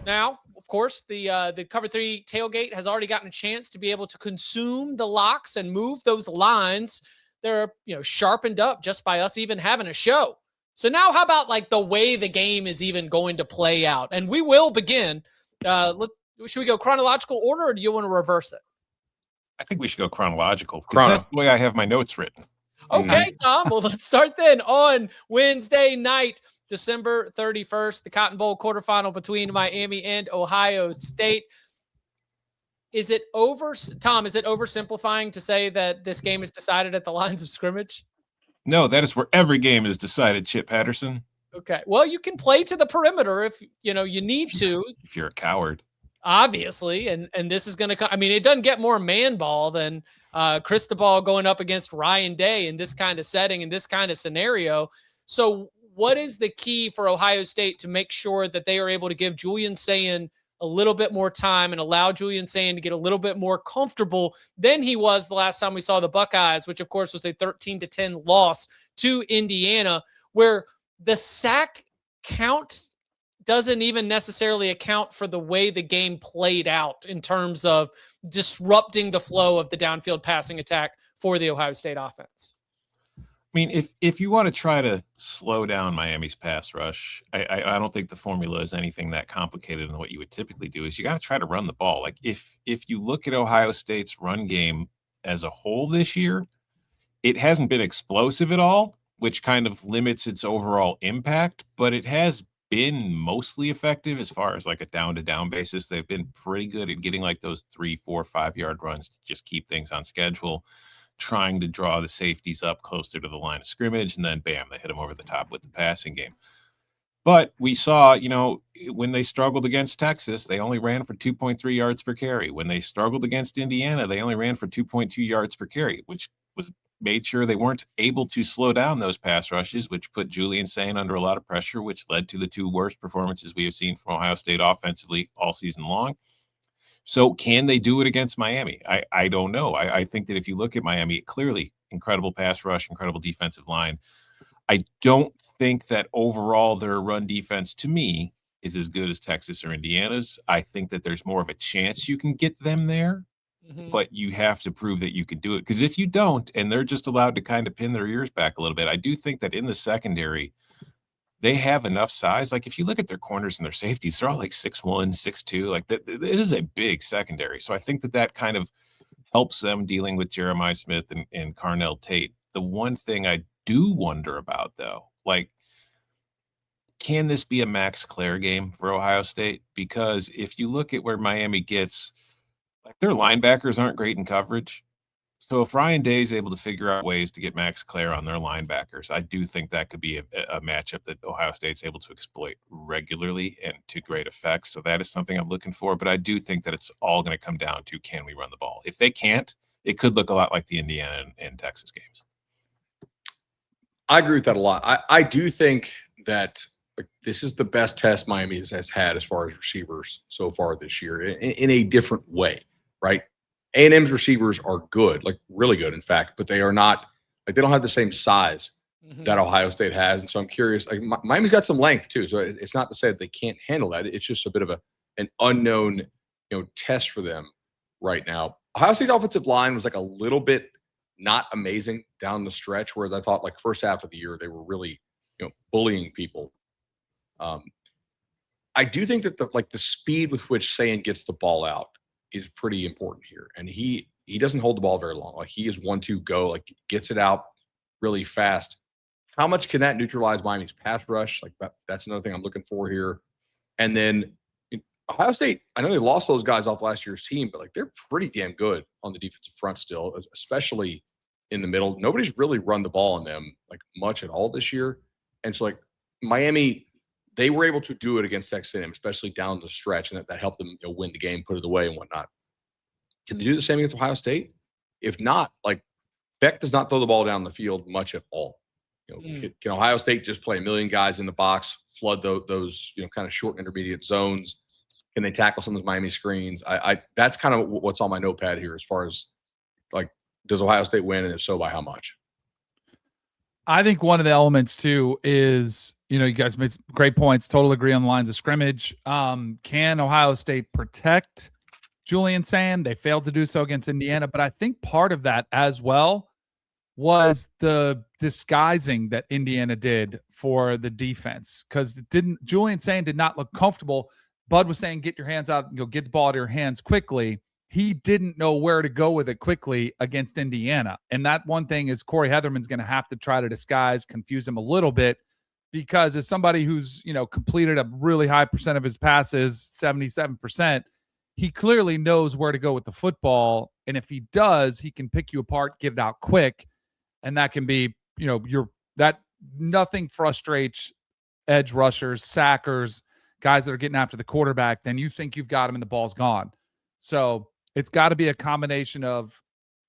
Now, of course, the Cover 3 tailgate has already gotten a chance to be able to consume the locks and move those lines. They're, sharpened up just by us even having a show. So now how about like the way the game is even going to play out? And we will begin. Should we go chronological order, or do you want to reverse it? I think we should go chronological because that's the way I have my notes written. Okay, Tom. Well, let's start then. On Wednesday night, December 31st, the Cotton Bowl quarterfinal between Miami and Ohio State. Is it oversimplifying to say that this game is decided at the lines of scrimmage? No, that is where every game is decided, Chip Patterson. Okay. Well, you can play to the perimeter if, you need to. If you're a coward. Obviously, and this is going to come. I mean, it doesn't get more man ball than Cristobal going up against Ryan Day in this kind of setting, in this kind of scenario. So what is the key for Ohio State to make sure that they are able to give Julian Sayin a little bit more time and allow Julian Sayin to get a little bit more comfortable than he was the last time we saw the Buckeyes, which of course was a 13-10 loss to Indiana, where the sack count doesn't even necessarily account for the way the game played out in terms of disrupting the flow of the downfield passing attack for the Ohio State offense. I mean, if you want to try to slow down Miami's pass rush, I don't think the formula is anything that complicated than what you would typically do. Is you got to try to run the ball. Like if you look at Ohio State's run game as a whole this year, it hasn't been explosive at all, which kind of limits its overall impact, but it has been mostly effective as far as like a down-to-down basis. They've been pretty good at getting like those 3, 4, 5-yard runs to just keep things on schedule, trying to draw the safeties up closer to the line of scrimmage, and then bam, they hit them over the top with the passing game. But we saw, when they struggled against Texas, they only ran for 2.3 yards per carry. When they struggled against Indiana, they only ran for 2.2 yards per carry, which was made sure they weren't able to slow down those pass rushes, which put Julian Sayin under a lot of pressure, which led to the 2 worst performances we have seen from Ohio State offensively all season long. So can they do it against Miami? I don't know. I think that if you look at Miami, clearly incredible pass rush, incredible defensive line. I don't think that overall their run defense, to me, is as good as Texas or Indiana's. I think that there's more of a chance you can get them there. But you have to prove that you can do it. Because if you don't, and they're just allowed to kind of pin their ears back a little bit, I do think that in the secondary, they have enough size. Like if you look at their corners and their safeties, they're all like 6'1", 6'2". Like that, it is a big secondary. So I think that kind of helps them dealing with Jeremiah Smith and Carnell Tate. The one thing I do wonder about, though, like, can this be a Max Clare game for Ohio State? Because if you look at where Miami gets, like their linebackers aren't great in coverage. So if Ryan Day is able to figure out ways to get Max Clare on their linebackers, I do think that could be a matchup that Ohio State's able to exploit regularly and to great effect. So that is something I'm looking for. But I do think that it's all going to come down to, can we run the ball? If they can't, it could look a lot like the Indiana and Texas games. I agree with that a lot. I do think that this is the best test Miami has had as far as receivers so far this year in a different way. Right? A&M's receivers are good, like really good, in fact, but they are not like they don't have the same size that Ohio State has. And so I'm curious. Like Miami's got some length too, so it's not to say that they can't handle that. It's just a bit of an unknown, test for them right now. Ohio State's offensive line was like a little bit not amazing down the stretch, whereas I thought like first half of the year they were really, bullying people. I do think that the speed with which Sayin gets the ball out is pretty important here. And he doesn't hold the ball very long. Like he is 1-2 go, like gets it out really fast. How much can that neutralize Miami's pass rush? Like that's another thing I'm looking for here. And then Ohio State, I know they lost those guys off last year's team, but like they're pretty damn good on the defensive front still, especially in the middle. Nobody's really run the ball on them like much at all this year. And so like Miami, they were able to do it against Texas A&M, especially down the stretch, and that helped them win the game, put it away, and whatnot. Can they do the same against Ohio State? If not, like Beck does not throw the ball down the field much at all. Can Ohio State just play a million guys in the box, flood those kind of short intermediate zones? Can they tackle some of those Miami screens? That's kind of what's on my notepad here as far as like, does Ohio State win, and if so, by how much? I think one of the elements too is, you guys made some great points. Total agree on the lines of scrimmage. Can Ohio State protect Julian Sand? They failed to do so against Indiana, but I think part of that as well was the disguising that Indiana did for the defense, because Julian Sand did not look comfortable. Bud was saying, get your hands out and get the ball out of your hands quickly. He didn't know where to go with it quickly against Indiana. And that one thing is Corey Heatherman's going to have to try to disguise, confuse him a little bit, because as somebody who's, completed a really high percent of his passes, 77%, he clearly knows where to go with the football. And if he does, he can pick you apart, get it out quick. And that can be, nothing frustrates edge rushers, sackers, guys that are getting after the quarterback. Then you think you've got him and the ball's gone. So it's got to be a combination of,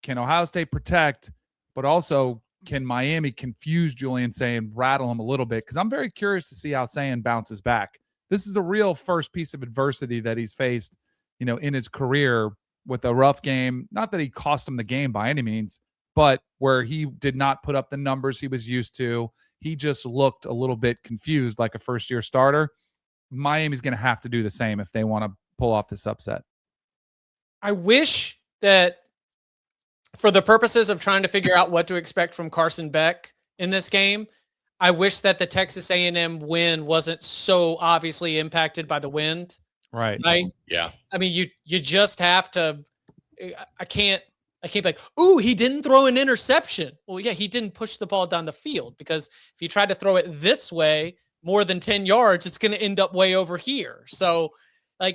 can Ohio State protect, but also can Miami confuse Julian Sand, rattle him a little bit? Because I'm very curious to see how Sand bounces back. This is a real first piece of adversity that he's faced, in his career, with a rough game. Not that he cost him the game by any means, but where he did not put up the numbers he was used to. He just looked a little bit confused, like a first-year starter. Miami's going to have to do the same if they want to pull off this upset. I wish that, for the purposes of trying to figure out what to expect from Carson Beck in this game, I wish that the Texas A&M win wasn't so obviously impacted by the wind. Right. Yeah. I mean, you just have to. I can't be like, ooh, he didn't throw an interception. Well, yeah, he didn't push the ball down the field, because if you tried to throw it this way more than 10 yards, it's going to end up way over here. So,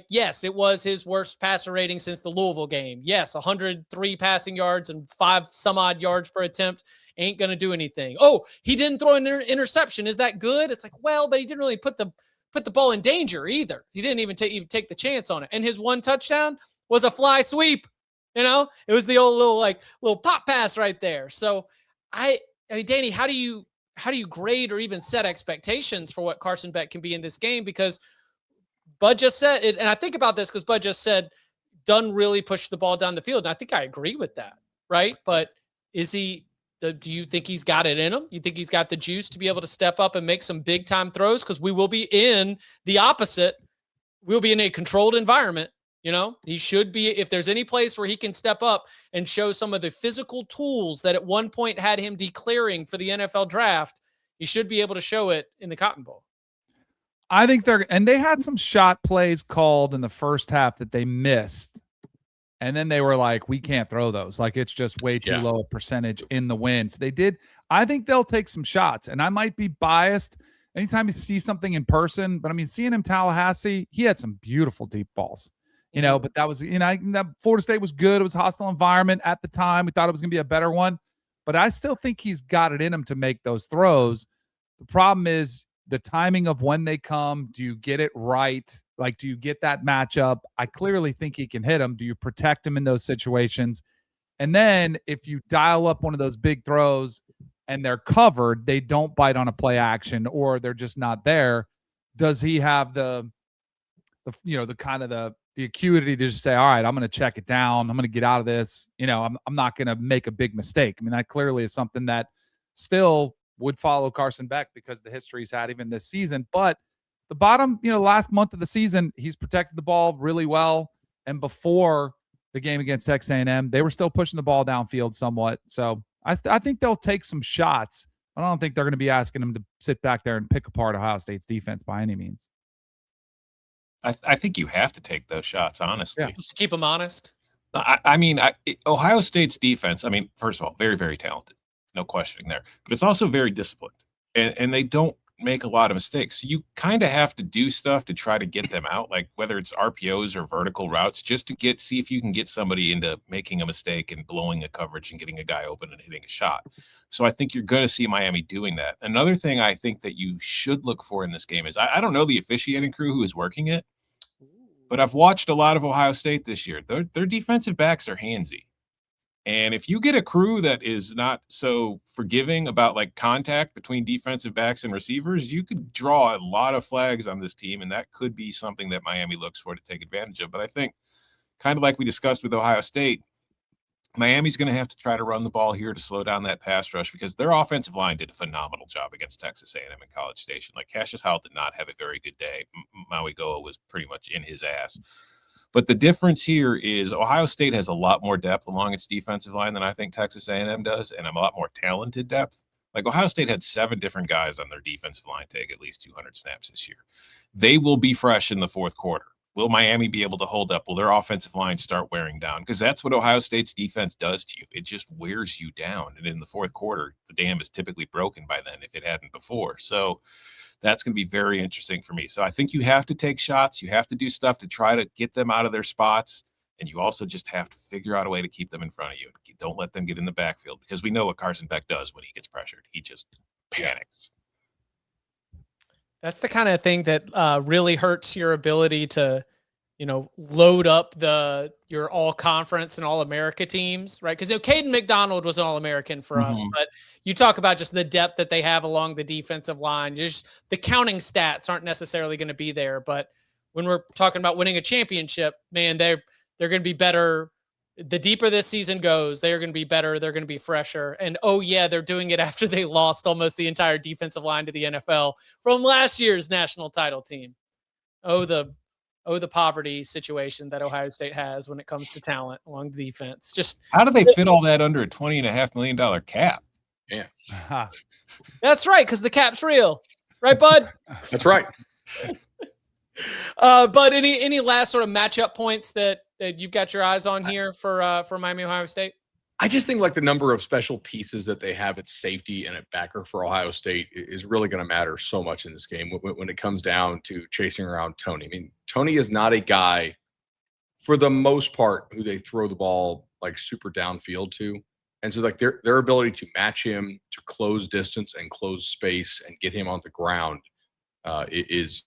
yes, it was his worst passer rating since the Louisville game. Yes, 103 passing yards and 5 some odd yards per attempt ain't going to do anything. Oh, he didn't throw an interception. Is that good? It's like, well, but he didn't really put the ball in danger either. He didn't even take the chance on it. And his one touchdown was a fly sweep. It was the old little pop pass right there. So I mean, Danny, how do you grade or even set expectations for what Carson Beck can be in this game? Because Bud just said it, and I think about this because Bud just said, doesn't really push the ball down the field. And I think I agree with that, right? But do you think he's got it in him? You think he's got the juice to be able to step up and make some big time throws? Because we will be in the opposite. We'll be in a controlled environment. He should be, if there's any place where he can step up and show some of the physical tools that at one point had him declaring for the NFL draft, he should be able to show it in the Cotton Bowl. I think they had some shot plays called in the first half that they missed. And then they were like, we can't throw those. It's just way too low a percentage in the wind. So they did. I think they'll take some shots, and I might be biased anytime you see something in person, but I mean, seeing him Tallahassee, he had some beautiful deep balls. But that was, that Florida State was good. It was a hostile environment at the time. We thought it was going to be a better one, but I still think he's got it in him to make those throws. The problem is the timing of when they come. Do you get it right? Do you get that matchup? I clearly think he can hit them. Do you protect him in those situations? And then if you dial up one of those big throws and they're covered, they don't bite on a play action, or they're just not there. Does he have the acuity to just say, all right, I'm going to check it down. I'm going to get out of this. I'm not going to make a big mistake. I mean, that clearly is something that still would follow Carson Beck because of the history he's had even this season. But the bottom, last month of the season, he's protected the ball really well. And before the game against Texas A&M, they were still pushing the ball downfield somewhat. So I think they'll take some shots. I don't think they're going to be asking him to sit back there and pick apart Ohio State's defense by any means. I think you have to take those shots, honestly. Just to keep them honest. Ohio State's defense, first of all, very, very talented. No questioning there. But it's also very disciplined. And they don't make a lot of mistakes. So you kind of have to do stuff to try to get them out, like whether it's RPOs or vertical routes, just to see if you can get somebody into making a mistake and blowing a coverage and getting a guy open and hitting a shot. So I think you're going to see Miami doing that. Another thing I think that you should look for in this game is, I don't know the officiating crew who is working it, but I've watched a lot of Ohio State this year. Their defensive backs are handsy. And if you get a crew that is not so forgiving about contact between defensive backs and receivers, you could draw a lot of flags on this team, and that could be something that Miami looks for to take advantage of. But I think, kind of like we discussed with Ohio State, Miami's going to have to try to run the ball here to slow down that pass rush because their offensive line did a phenomenal job against Texas A&M in College Station. Like Cassius Howell did not have a very good day. Maui Goa was pretty much in his ass. But the difference here is Ohio State has a lot more depth along its defensive line than I think Texas A&M does, and a lot more talented depth. Like Ohio State had 7 different guys on their defensive line take at least 200 snaps this year. They will be fresh in the fourth quarter. Will Miami be able to hold up? Will their offensive line start wearing down? Because that's what Ohio State's defense does to you. It just wears you down. And in the fourth quarter, the dam is typically broken by then if it hadn't before. So that's going to be very interesting for me. So I think you have to take shots. You have to do stuff to try to get them out of their spots. And you also just have to figure out a way to keep them in front of you. Don't let them get in the backfield because we know what Carson Beck does when he gets pressured. He just panics. That's the kind of thing that really hurts your ability to, load up your all conference and all America teams, right? Because Caden McDonald was an all American for us, but you talk about just the depth that they have along the defensive line. Just the counting stats aren't necessarily going to be there, but when we're talking about winning a championship, man, they're going to be better. The deeper this season goes, they're going to be better. They're going to be fresher. And they're doing it after they lost almost the entire defensive line to the NFL from last year's national title team. The poverty situation that Ohio State has when it comes to talent along the defense. Just how do they fit all that under a $20.5 million cap? Yeah, that's right. Because the cap's real, right, bud? That's right. But any last sort of matchup points that you've got your eyes on here for Miami, Ohio State? I just think like the number of special pieces that they have at safety and at backer for Ohio State is really going to matter so much in this game when it comes down to chasing around Tony. I mean, Tony is not a guy, for the most part, who they throw the ball like super downfield to. And so like their ability to match him, to close distance and close space and get him on the ground is,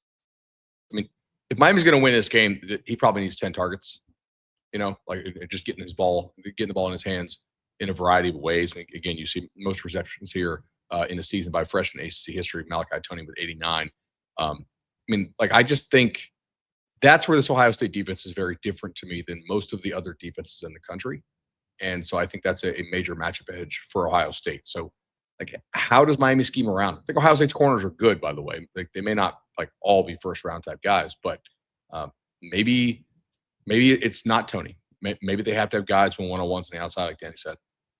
I mean, if Miami's going to win this game, he probably needs 10 targets. Like just getting the ball in his hands in a variety of ways. I mean, again, you see most receptions here in the season by freshman ACC history, Malachi Tony with 89. I just think that's where this Ohio State defense is very different to me than most of the other defenses in the country. And so I think that's a major matchup edge for Ohio State. So, like, how does Miami scheme around? I think Ohio State's corners are good, by the way. Like, they may not like all be first round type guys, but maybe it's not Tony. Maybe they have to have guys from one-on-ones on the outside, like Danny said.